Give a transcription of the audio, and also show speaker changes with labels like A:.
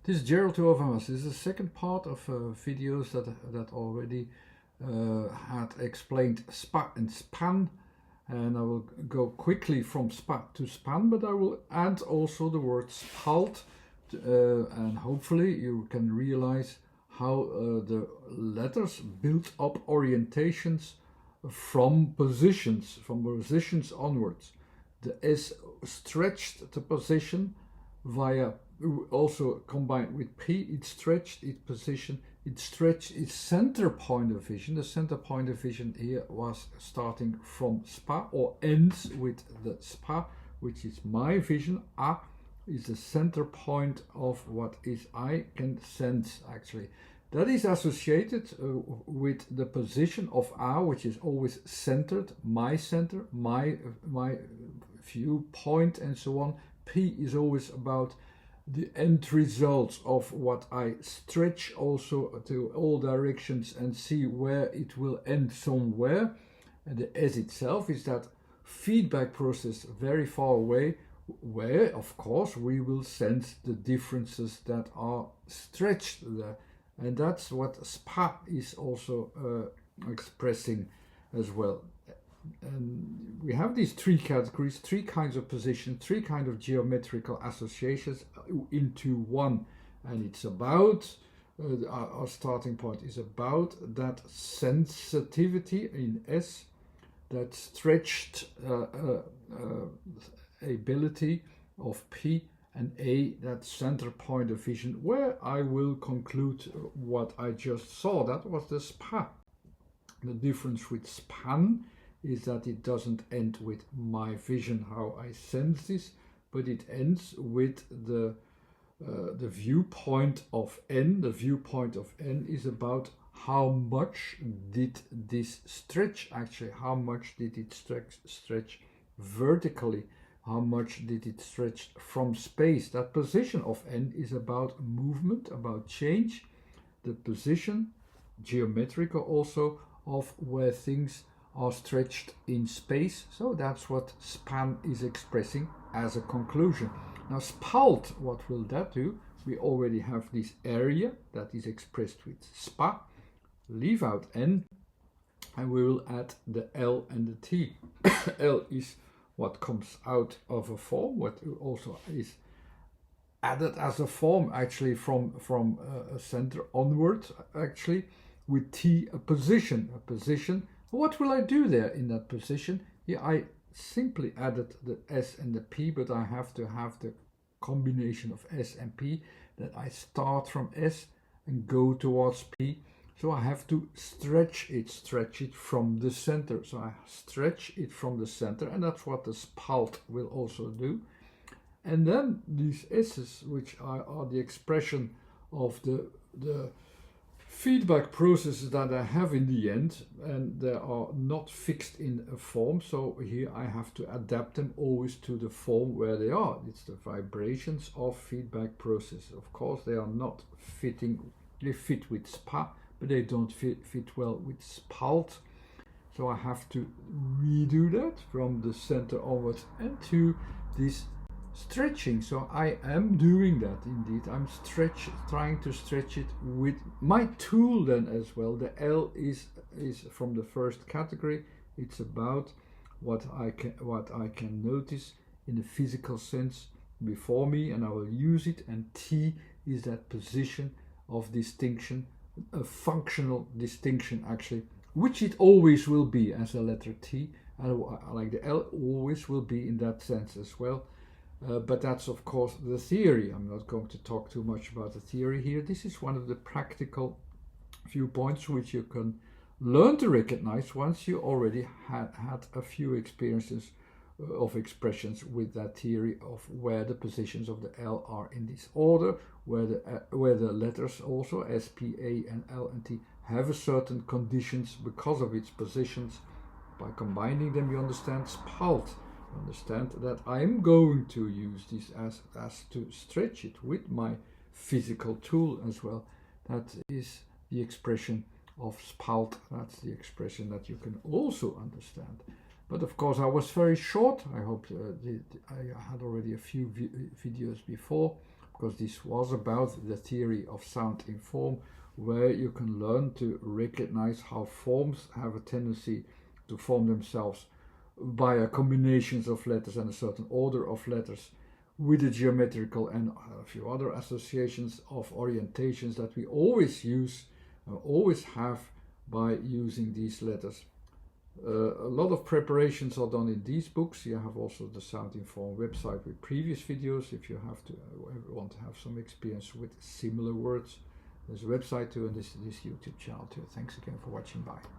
A: This is Gerald Overmars. This is the second part of videos that already had explained SPA and SPAN, and I will go quickly from SPA to SPAN, but I will add also the word spalt, and hopefully you can realize how the letters build up orientations from positions onwards. The S stretched the position via, also combined with P, it stretched its position, it stretched its center point of vision. The center point of vision here was starting from SPA or ends with the SPA, which is my vision. A is the center point of what is I can sense actually. That is associated with the position of A, which is always centered, my center, my viewpoint and so on. P is always about the end results of what I stretch also to all directions and see where it will end somewhere. And the S itself is that feedback process very far away, where of course we will sense the differences that are stretched there. And that's what SPA is also expressing as well. And we have these three categories, three kinds of position, three kinds of geometrical associations into one. And it's about, our starting point is about that sensitivity in S, that stretched ability of P, and A, that center point of vision, where I will conclude what I just saw. That was the SPA. The difference with SPAN is that it doesn't end with my vision, how I sense this, but it ends with the viewpoint of N. The viewpoint of N is about how much did this stretch actually, how much did it stretch vertically, how much did it stretch from space. That position of N is about movement, about change. The position, geometrical also, of where things are stretched in space. So that's what SPAN is expressing as a conclusion. Now spalt, what will that do? We already have this area that is expressed with SPA. Leave out N and we will add the L and the T. L is what comes out of a form, what also is added as a form actually from a center onward actually, with T a position. What will I do there in that position? Here I simply added the S and the P, but I have to have the combination of S and P, that I start from S and go towards P. So I have to stretch it from the center. So I stretch it from the center, and that's what the spalt will also do. And then these S's, which are the expression of the feedback processes that I have in the end, and they are not fixed in a form. So here I have to adapt them always to the form where they are. It's the vibrations of feedback process. Of course, they are not fitting, they fit with SPA, but they don't fit well with spalt. So I have to redo that from the center onwards and to this stretching. So I am doing that indeed. I'm trying to stretch it with my tool then as well. The L is from the first category. It's about what I can notice in a physical sense before me, and I will use it. And T is that position of distinction, a functional distinction actually, which it always will be as a letter T, and like the L always will be in that sense as well. But that's of course the theory. I'm not going to talk too much about the theory here. This is one of the practical viewpoints which you can learn to recognize once you already had a few experiences of expressions with that theory of where the positions of the L are in this order, where the letters also S, P, A and L and T have a certain conditions because of its positions. By combining them you understand spalt. You understand that I am going to use this as to stretch it with my physical tool as well. That is the expression of spalt. That's the expression that you can also understand. But of course I was very short. I hope I had already a few videos before. I'm because this was about the theory of sound in form, where you can learn to recognize how forms have a tendency to form themselves by a combinations of letters and a certain order of letters, with the geometrical and a few other associations of orientations that we always use, always have by using these letters. A lot of preparations are done in these books. You have also the Sound in Form website with previous videos if you have to want to have some experience with similar words. There's a website too, and this YouTube channel too. Thanks again for watching. Bye.